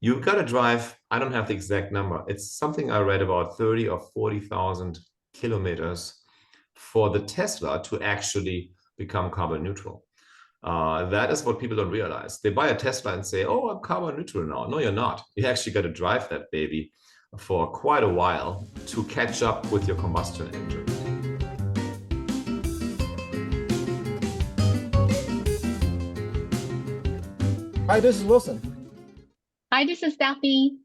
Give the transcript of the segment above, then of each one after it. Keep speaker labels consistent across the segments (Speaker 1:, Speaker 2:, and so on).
Speaker 1: you've got to drive, I don't have the exact number. It's something I read about 30 or 40,000 kilometers for the Tesla to actually become carbon neutral. That is what people don't realize. They buy a Tesla and say, oh, I'm carbon neutral now. No, you're not. You actually got to drive that baby for quite a while to catch up with your combustion engine.
Speaker 2: Hi, this is Wilson.
Speaker 3: Hi, this is Daphne.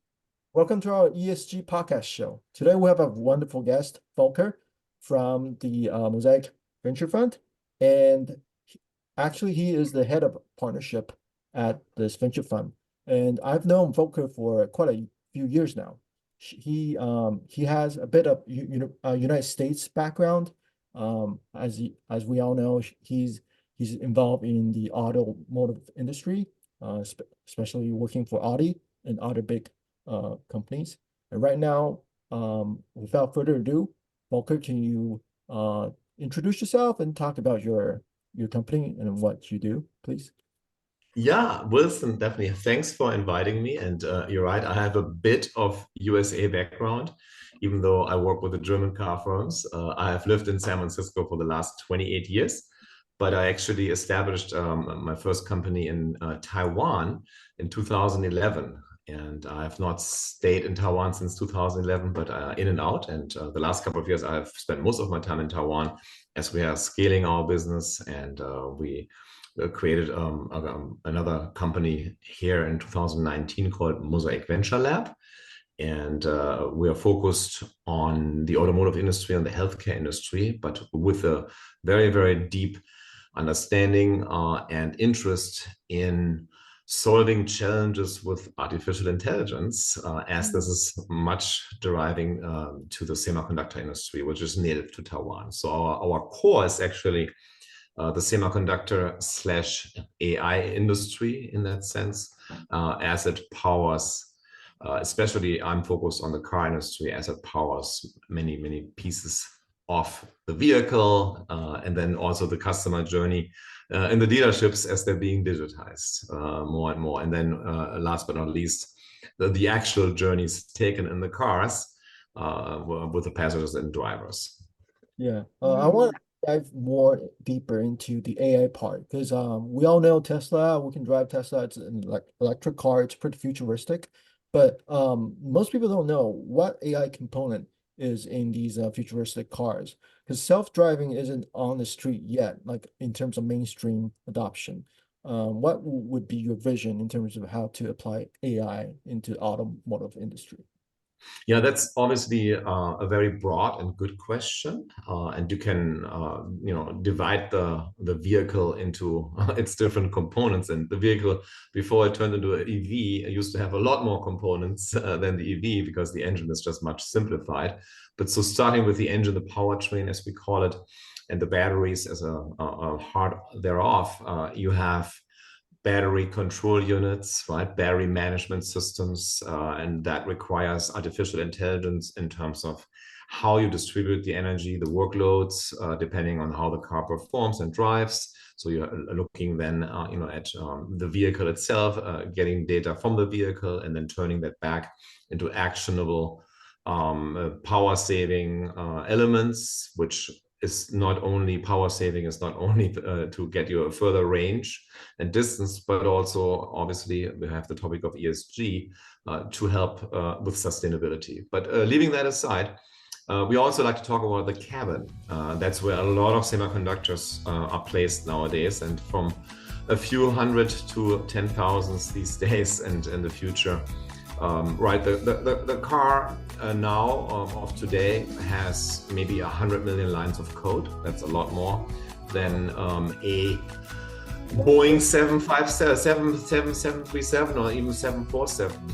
Speaker 2: Welcome to our ESG podcast show. Today we have a wonderful guest, Volker, from the Mosaic Ventures Fund. And actually, he is the head of partnership at this venture fund. And I've known Volker for quite a few years now. He has a bit of United States background. As we all know, he's involved in the automotive industry, especially working for Audi and other big companies. And right now, without further ado, Volker, can you introduce yourself and talk about your company and what you do, please?
Speaker 1: Yeah, Wilson, definitely. Thanks for inviting me. And you're right, I have a bit of USA background, even though I work with the German car firms. I have lived in San Francisco for the last 28 years, but I actually established my first company in Taiwan in 2011. And I have not stayed in Taiwan since 2011, but in and out. And the last couple of years, I have spent most of my time in Taiwan as we are scaling our business. And we created another company here in 2019 called Mosaic Ventures Lab. And we are focused on the automotive industry and the healthcare industry, but with a very, very deep understanding and interest in solving challenges with artificial intelligence, as this is much deriving to the semiconductor industry, which is native to Taiwan. So our core is actually the semiconductor/AI industry in that sense, as it powers, especially I'm focused on the car industry, as it powers many, many pieces of the vehicle, and then also the customer journey in the dealerships as they're being digitized more and more. And then last but not least, the actual journeys taken in the cars with the passengers and drivers.
Speaker 2: Yeah, I want to dive more deeper into the AI part, because we all know Tesla, we can drive Tesla, it's an electric car, it's pretty futuristic, but most people don't know what AI component is in these futuristic cars, because self-driving isn't on the street yet, like in terms of mainstream adoption. What would be your vision in terms of how to apply AI into the automotive industry?
Speaker 1: Yeah, that's obviously a very broad and good question, and you can divide the vehicle into its different components. And the vehicle, before it turned into an EV, used to have a lot more components than the EV, because the engine is just much simplified. But so starting with the engine, the powertrain as we call it, and the batteries as a heart thereof, you have battery control units, right? Battery management systems, and that requires artificial intelligence in terms of how you distribute the energy, the workloads, depending on how the car performs and drives. So you're looking then, at the vehicle itself, getting data from the vehicle, and then turning that back into actionable power saving elements, which is not only power saving, is not only to get you a further range and distance, but also obviously we have the topic of ESG to help with sustainability. But leaving that aside, we also like to talk about the cabin. That's where a lot of semiconductors are placed nowadays, and from a few hundred to 10,000s these days and in the future. Right, the car now of today has maybe 100 million lines of code. That's a lot more than a Boeing 737 or even 747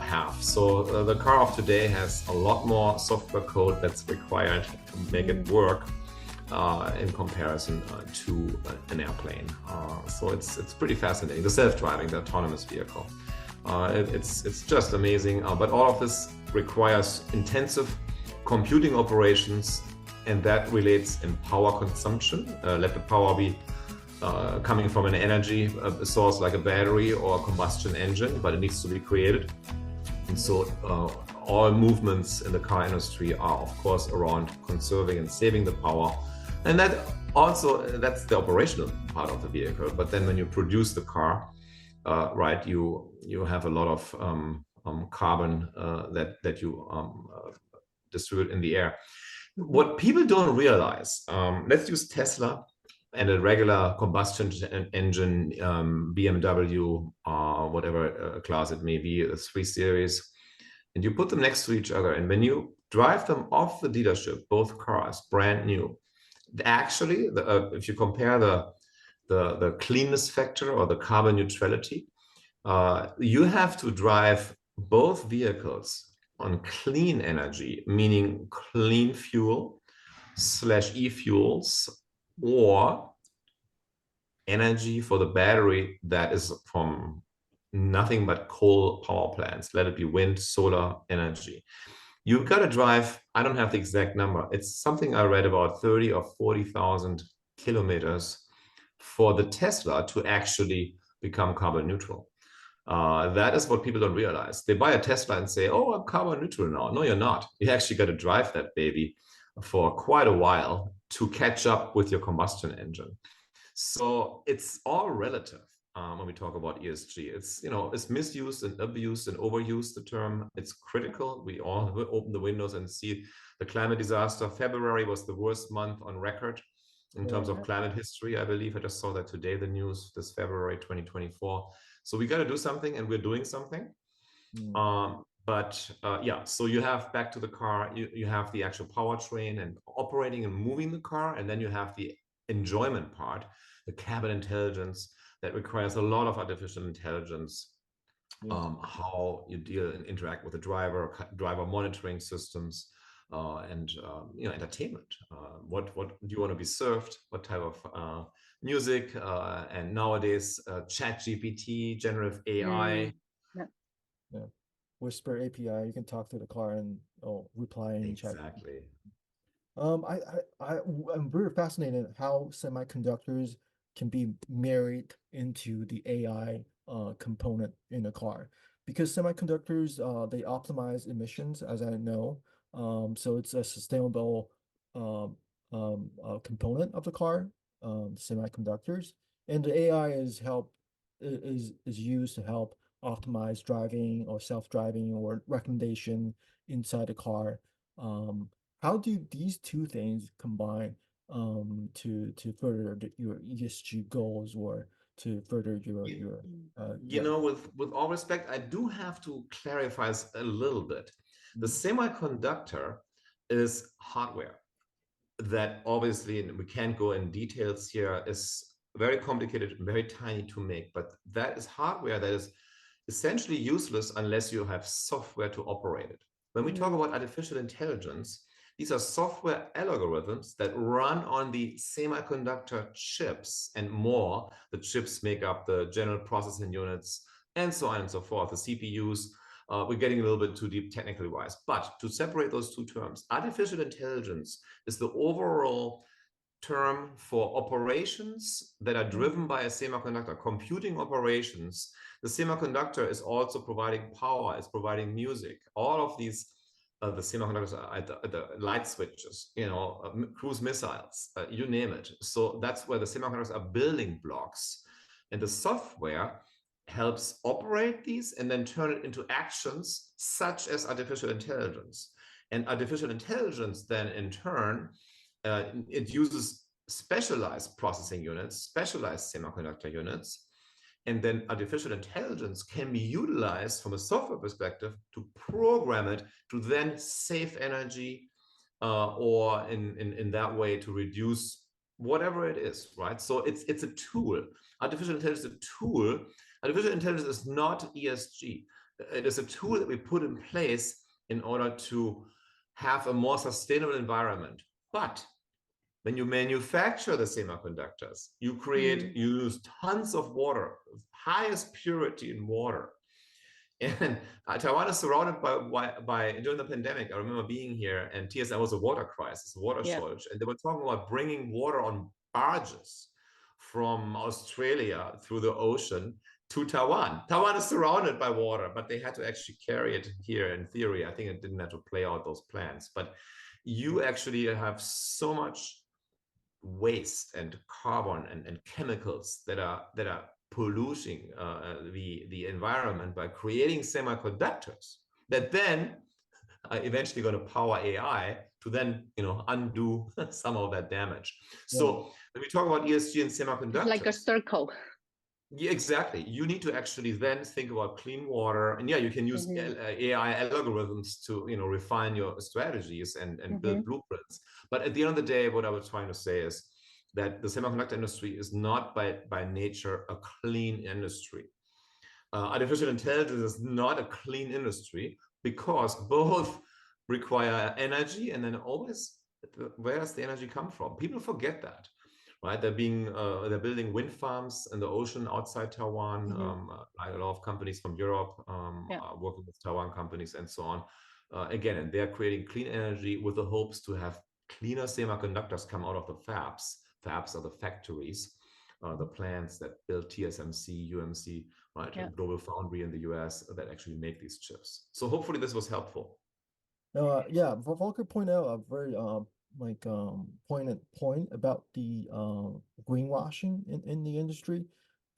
Speaker 1: have. So the car of today has a lot more software code that's required to make it work in comparison to an airplane. So it's pretty fascinating. The self-driving, the autonomous vehicle. It's just amazing, but all of this requires intensive computing operations, and that relates in power consumption. Let the power be coming from an energy source like a battery or a combustion engine, but it needs to be created. And so all movements in the car industry are, of course, around conserving and saving the power. And that also, that's the operational part of the vehicle. But then when you produce the car, right, you have a lot of carbon that you distribute in the air. What people don't realize, let's use Tesla and a regular combustion engine BMW, whatever class it may be, a 3 Series, and you put them next to each other. And when you drive them off the dealership, both cars, brand new, actually, if you compare the cleanness factor or the carbon neutrality, you have to drive both vehicles on clean energy, meaning clean fuel / e-fuels, or energy for the battery that is from nothing but coal power plants, let it be wind, solar energy. You've got to drive, I don't have the exact number, it's something I read about 30 or 40,000 kilometers for the Tesla to actually become carbon neutral. That is what people don't realize. They buy a Tesla and say, oh, I'm carbon neutral now. No, you're not. You actually got to drive that baby for quite a while to catch up with your combustion engine. So it's all relative when we talk about ESG. It's, it's misused and abused and overused, the term. It's critical. We all open the windows and see the climate disaster. February was the worst month on record in terms of climate history, I believe. I just saw that today, the news, this February 2024. So we got to do something, and we're doing something. So you have, back to the car, you have the actual powertrain and operating and moving the car, and then you have the enjoyment part, the cabin intelligence that requires a lot of artificial intelligence, how you deal and interact with the driver monitoring systems, and entertainment. What do you want to be served? What type of music? And nowadays, ChatGPT, generative AI.
Speaker 2: Yeah. Whisper API, you can talk to the car and reply in chat.
Speaker 1: Exactly.
Speaker 2: I'm very fascinated how semiconductors can be married into the AI component in a car, because semiconductors they optimize emissions, as I know. So it's a sustainable component of the car, semiconductors, and the AI is used to help optimize driving or self-driving or recommendation inside the car. How do these two things combine to further your ESG goals, or to further your
Speaker 1: with all respect, I do have to clarify a little bit. The semiconductor is hardware that, obviously, and we can't go in details here, is very complicated and very tiny to make, but that is hardware that is essentially useless unless you have software to operate it. When we talk about artificial intelligence, these are software algorithms that run on the semiconductor chips and more. The chips make up the general processing units and so on and so forth, the CPUs. We're getting a little bit too deep technically wise, but to separate those two terms, artificial intelligence is the overall term for operations that are driven by a semiconductor, computing operations. The semiconductor is also providing power, it's providing music. All of these, the semiconductors are the light switches, cruise missiles, you name it. So that's where the semiconductors are building blocks. And the software helps operate these and then turn it into actions such as artificial intelligence. And artificial intelligence then, in turn, it uses specialized processing units, specialized semiconductor units, and then artificial intelligence can be utilized from a software perspective to program it to then save energy, or in that way to reduce whatever it is, right? So it's a tool. Artificial intelligence is a tool. Artificial intelligence is not ESG. It is a tool that we put in place in order to have a more sustainable environment. But when you manufacture the semiconductors, you use tons of water, highest purity in water. And Taiwan is surrounded by during the pandemic, I remember being here, and TSI was a water crisis, a water shortage, and they were talking about bringing water on barges from Australia through the ocean to Taiwan. Taiwan is surrounded by water, but they had to actually carry it here in theory. I think it didn't have to play out those plans, but you actually have so much waste and carbon and chemicals that are polluting the environment by creating semiconductors that then are eventually going to power AI to then undo some of that damage. So when we talk about ESG and semiconductors,
Speaker 3: it's like a circle.
Speaker 1: Yeah, exactly. You need to actually then think about clean water, and you can use AI algorithms to refine your strategies and build blueprints. But at the end of the day, what I was trying to say is that the semiconductor industry is not by nature a clean industry. Artificial intelligence is not a clean industry because both require energy, and then always, where does the energy come from? People forget that. Right, they're building wind farms in the ocean outside Taiwan. Like a lot of companies from Europe are working with Taiwan companies and so on. Again, and they're creating clean energy with the hopes to have cleaner semiconductors come out of the fabs. Fabs are the factories, the plants that build TSMC, UMC, right, and Global Foundry in the US that actually make these chips. So hopefully this was helpful.
Speaker 2: Volker pointed out a very pointed point about the greenwashing in the industry,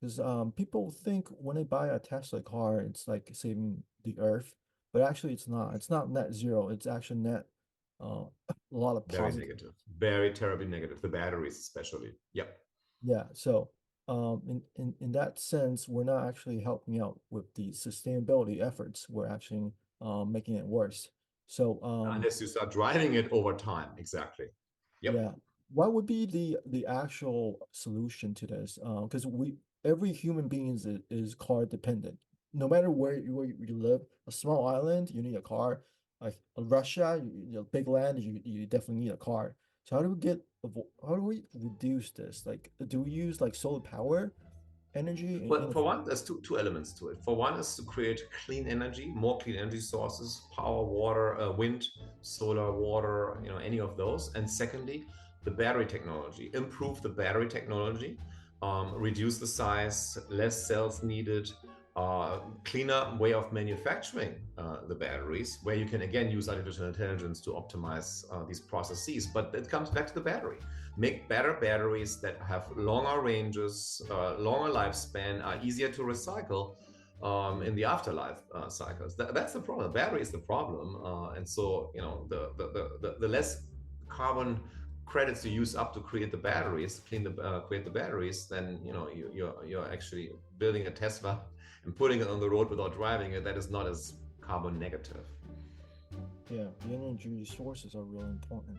Speaker 2: because people think when they buy a Tesla car it's like saving the earth, but actually it's not net zero. It's actually net a lot of
Speaker 1: very
Speaker 2: positive.
Speaker 1: negative, very terribly negative, the batteries especially.
Speaker 2: So in that sense, we're not actually helping out with the sustainability efforts. We're actually making it worse. So
Speaker 1: unless you start driving it over time. Exactly.
Speaker 2: What would be the actual solution to this? Because every human being is car dependent. No matter where you live, a small island, you need a car. Like Russia, big land, you definitely need a car. So how do we reduce this? Like, do we use like solar power? Energy?
Speaker 1: Well, for one, there's two elements to it. For one is to create clean energy, more clean energy sources, power, water, wind, solar, water, any of those. And secondly, the battery technology, improve the battery technology, reduce the size, less cells needed, cleaner way of manufacturing the batteries, where you can again use artificial intelligence to optimize these processes. But it comes back to the battery. Make better batteries that have longer ranges, longer lifespan, are easier to recycle in the afterlife cycles. That's the problem. The battery is the problem, and so the less carbon credits you use up to create the batteries, create the batteries, then you're actually building a Tesla and putting it on the road without driving it. That is not as carbon negative.
Speaker 2: The energy sources are really important.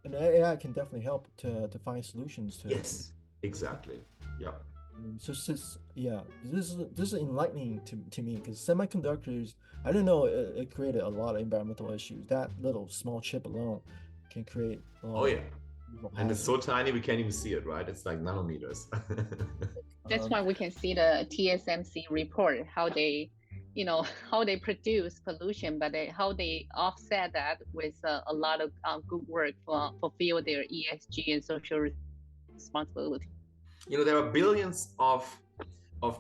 Speaker 2: And AI can definitely help to find solutions to
Speaker 1: Yes, exactly.
Speaker 2: So this is enlightening to me, because semiconductors, I don't know, it created a lot of environmental issues. That little small chip alone can create
Speaker 1: and it's so tiny we can't even see it, right? It's like nanometers.
Speaker 3: That's why we can see the TSMC report, how they produce pollution, but how they offset that with a lot of good work for fulfill their ESG and social responsibility.
Speaker 1: There are billions of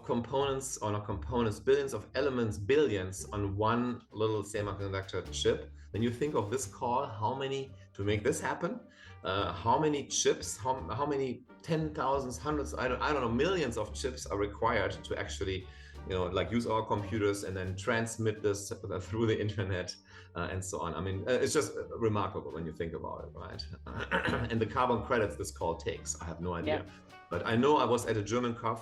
Speaker 1: components, or not components, billions of elements, billions on one little semiconductor chip. When you think of this car, how many to make this happen? How many chips? How many 10,000s, hundreds? I don't know. Millions of chips are required to actually, use our computers and then transmit this through the internet and so on. I mean, it's just remarkable when you think about it, right? And the carbon credits this call takes, I have no idea. But I know I was at a German car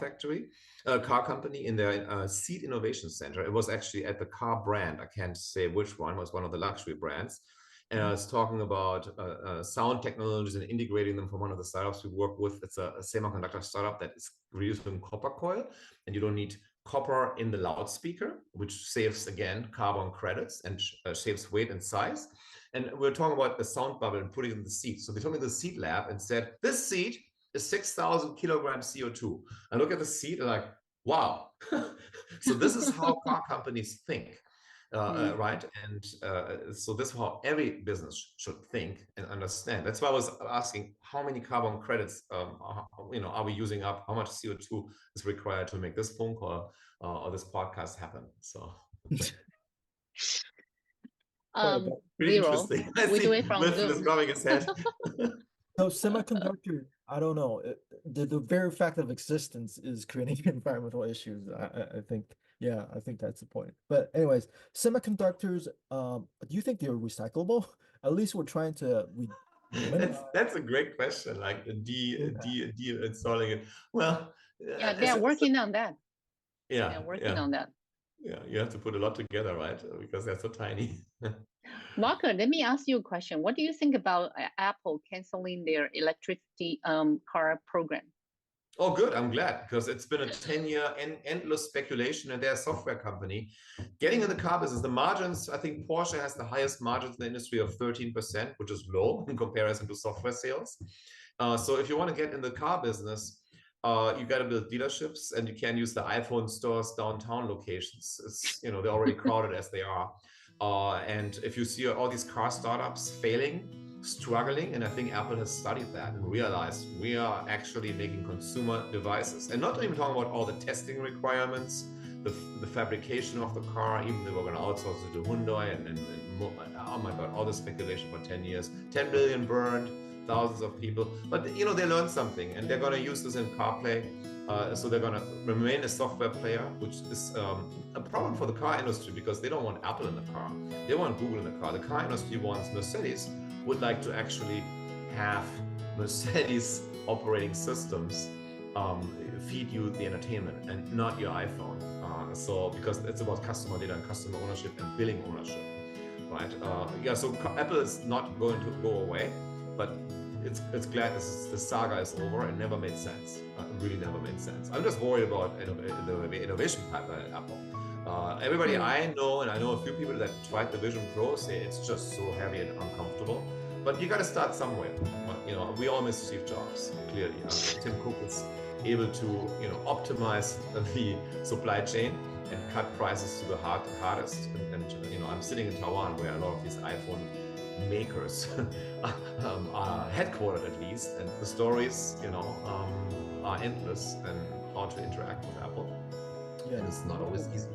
Speaker 1: company in their seat innovation center. It was actually at the car brand. I can't say which one. It was one of the luxury brands. And I was talking about sound technologies and integrating them from one of the startups we work with. It's a semiconductor startup that is reusing copper coil, and you don't need copper in the loudspeaker, which saves, again, carbon credits and saves weight and size. And we're talking about a sound bubble and putting it in the seat. So they took me to the seat lab and said, this seat is 6,000 kilograms CO2. I look at the seat and like, wow. So this is how car companies think. right? And so this is how every business should think and understand. That's why I was asking how many carbon credits, are we using up? How much CO2 is required to make this phone call or this podcast happen? So. Pretty interesting.
Speaker 3: We do it from
Speaker 1: Wilson is rubbing his head.
Speaker 2: So semiconductor, I don't know. The very fact of existence is creating environmental issues. I think, yeah, I think that's the point. But anyways, semiconductors, do you think they're recyclable? At least we're trying to.
Speaker 1: That's a great question. Like de-installing it. Well,
Speaker 3: yeah, they're working on that.
Speaker 1: Yeah,
Speaker 3: they're working on that.
Speaker 1: Yeah, you have to put a lot together, right? Because they're so tiny.
Speaker 3: Volker, let me ask you a question. What do you think about Apple canceling their electricity car program?
Speaker 1: Oh, good. I'm glad, because it's been a 10-year endless speculation, and they're a software company. Getting in the car business, the margins, I think Porsche has the highest margins in the industry of 13%, which is low in comparison to software sales. So if you want to get in the car business, you got to build dealerships, and you can use the iPhone stores downtown locations. It's, they're already crowded as they are. And if you see all these car startups failing, struggling, and I think Apple has studied that and realized we are actually making consumer devices, and not even talking about all the testing requirements, the fabrication of the car, even if we're going to outsource it to Hyundai and oh my God, all the speculation for 10 years, 10 billion burned, thousands of people, but they learned something, and they're going to use this in CarPlay. So they're going to remain a software player, which is a problem for the car industry, because they don't want Apple in the car. They want Google in the car. The car industry wants Mercedes, would like to actually have Mercedes operating systems feed you the entertainment and not your iPhone. So because it's about customer data and customer ownership and billing ownership, right? So Apple is not going to go away, but it's glad the saga is over. It never made sense. It really never made sense. I'm just worried about the innovation pipeline at Apple. Everybody I know, and I know a few people that tried the Vision Pro, say it's just so heavy and uncomfortable. But you got to start somewhere. We all miss Steve Jobs, clearly. Tim Cook is able to optimize the supply chain and cut prices to the hardest. And I'm sitting in Taiwan, where a lot of these iPhone makers are headquartered, at least, and the stories are endless, and how to interact with Apple. Yeah, it's not always easy.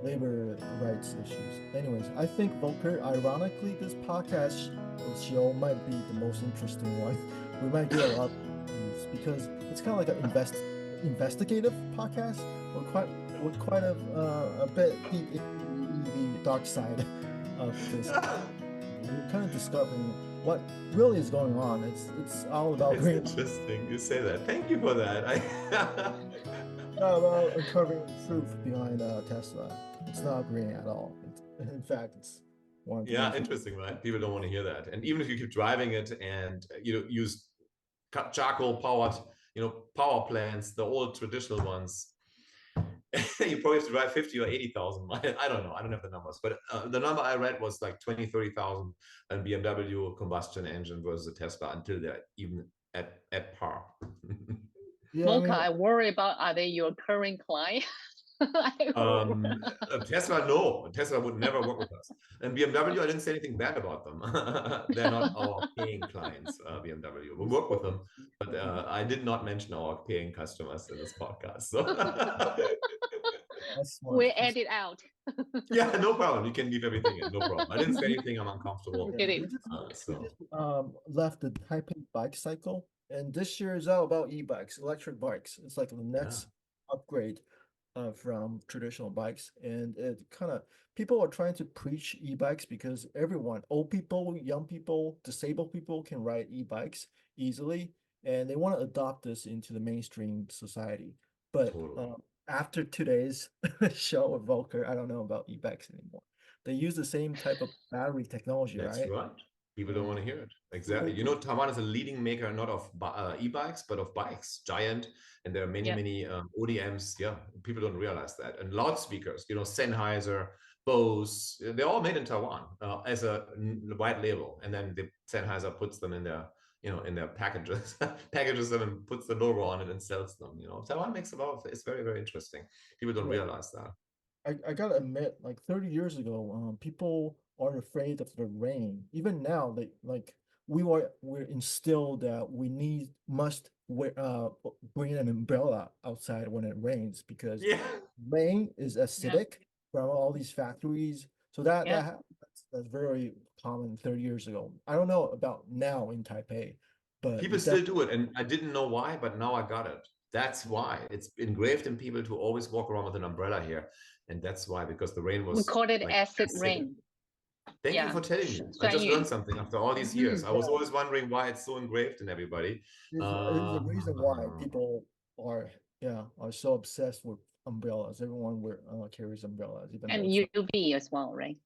Speaker 2: Labor rights issues. Anyways, I think, Volker, ironically, this podcast show might be the most interesting one. We might get a lot of views because it's kind of like an investigative podcast. We're quite a bit deep in the dark side of this. We're kind of discovering what really is going on. It's all about
Speaker 1: green. Interesting you say that. Thank you for that.
Speaker 2: About uncovering the truth behind Tesla. It's not green at all. In fact, it's one.
Speaker 1: Yeah, interesting, right? People don't want to hear that. And even if you keep driving it and use charcoal powered, power plants, the old traditional ones, you probably have to drive 50 or 80,000 miles. I don't know. I don't have the numbers, but the number I read was like 20, 30,000 and BMW combustion engine versus a Tesla until they're even at par.
Speaker 3: Yeah, Volker, I worry about, are they your current client?
Speaker 1: Tesla, no. Tesla would never work with us. And BMW, I didn't say anything bad about them. They're not our paying clients, BMW. We work with them, but I did not mention our paying customers in this podcast. So.
Speaker 3: We edit out.
Speaker 1: Yeah, no problem. You can leave everything in. No problem. I didn't say anything. I'm uncomfortable.
Speaker 2: We just left the Taipei bike cycle, and this year is all about e-bikes, electric bikes. It's like the next upgrade from traditional bikes, and it kind of, people are trying to preach e-bikes because everyone, old people, young people, disabled people, can ride e-bikes easily, and they want to adopt this into the mainstream society. But after today's show of Volker, I don't know about e-bikes anymore. They use the same type of battery technology, right?
Speaker 1: That's right. People don't want to hear it. Exactly. Taiwan is a leading maker, not of e-bikes, but of bikes, giant. And there are many ODMs. Yeah, people don't realize that. And loudspeakers, Sennheiser, Bose, they're all made in Taiwan as a white label. And then Sennheiser puts them in their, in their packages, packages them and puts the logo on it and sells them. Taiwan makes a lot of, it's very, very interesting. People don't realize that.
Speaker 2: I gotta admit, like 30 years ago, people aren't afraid of the rain. Even now, we're instilled that we must bring an umbrella outside when it rains because rain is acidic from all these factories. So that's very common 30 years ago. I don't know about now in Taipei, but
Speaker 1: people still do it, and I didn't know why, but now I got it. That's why it's engraved in people to always walk around with an umbrella here, and that's why, because the rain was.
Speaker 3: We call it acid rain.
Speaker 1: Thank you for telling me. I just learned something after all these years. I was always wondering why it's so engraved in everybody.
Speaker 2: There's a reason why people are so obsessed with umbrellas. Everyone carries umbrellas, even
Speaker 3: and UV as well, right?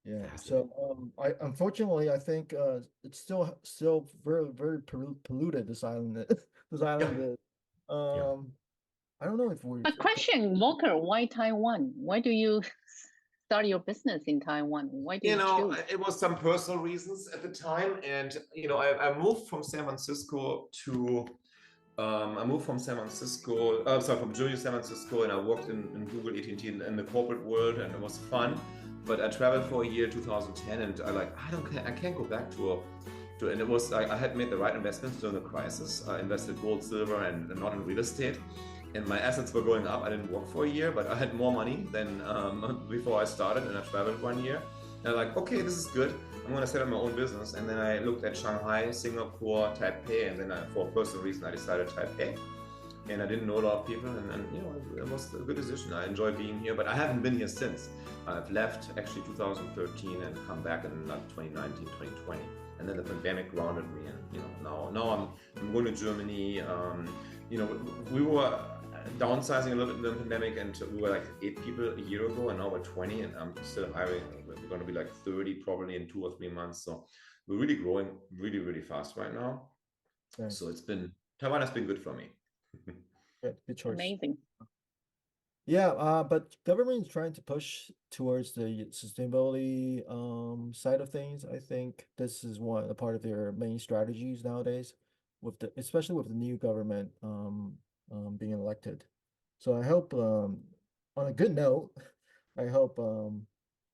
Speaker 2: Yeah. So unfortunately, I think it's still very, very polluted. This island. This island is. I don't know if we're.
Speaker 3: A question, Volker, why Taiwan? Why do you start your business in Taiwan? Why do you choose?
Speaker 1: It was some personal reasons at the time, and I moved from San Francisco to. From Juneau, San Francisco, and I worked in Google, AT&T, in the corporate world, and it was fun. But I traveled for a year, 2010, and I can't go back to and it was, I had made the right investments during the crisis. I invested gold, silver, and not in real estate. And my assets were going up. I didn't work for a year, but I had more money than before I started, and I traveled 1 year. And I'm like, okay, this is good. I'm going to set up my own business. And then I looked at Shanghai, Singapore, Taipei, and then for a personal reason, I decided Taipei. And I didn't know a lot of people, and it was a good decision. I enjoy being here, but I haven't been here since. I've left actually 2013 and come back in 2019, 2020. And then the pandemic grounded me, and now I'm going to Germany. We were downsizing a little bit in the pandemic, and we were like 8 people a year ago, and now we're 20, and I'm still hiring. We're going to be like 30 probably in 2 or 3 months. So we're really growing really, really fast right now. Right. So Taiwan has been good for me.
Speaker 2: Good choice.
Speaker 3: Amazing.
Speaker 2: Yeah, but government is trying to push towards the sustainability side of things. I think this is a part of their main strategies nowadays, especially with the new government being elected. So I hope, on a good note, I hope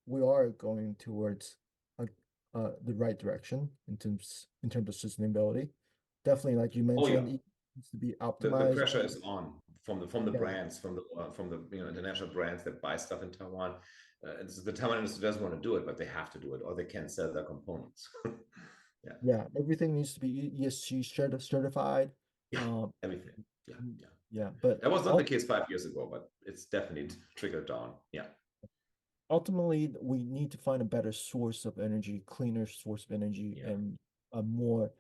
Speaker 2: we are going towards the right direction in terms of sustainability. Definitely, like you mentioned, needs to be optimized.
Speaker 1: The pressure is on from the brands, from the international brands that buy stuff in Taiwan. The Taiwan industry doesn't want to do it, but they have to do it, or they can't sell their components.
Speaker 2: Everything needs to be ESG certified.
Speaker 1: Everything.
Speaker 2: But
Speaker 1: that was not the case 5 years ago, but it's definitely trickled down.
Speaker 2: Ultimately, we need to find a better source of energy, cleaner source of energy, and a more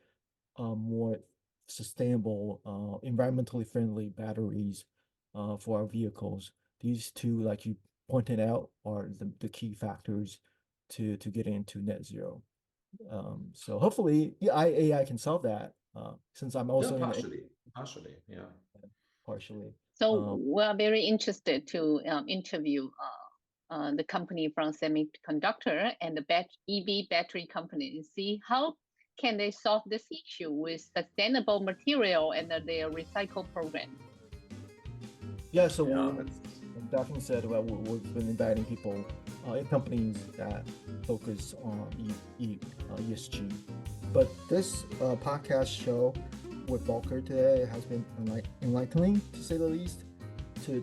Speaker 2: sustainable, environmentally friendly batteries for our vehicles. These two, like you pointed out, are the key factors to get into net zero. So hopefully AI can solve that, since I'm also partially.
Speaker 3: So we're very interested to interview the company from Semiconductor and the EV battery company and see how can they solve this issue with sustainable material and their recycle program.
Speaker 2: So Daphne said, we've been inviting people in companies that focus on ESG. But this podcast show with Volker today has been enlightening, to say the least, to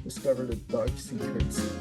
Speaker 2: discover the dark secrets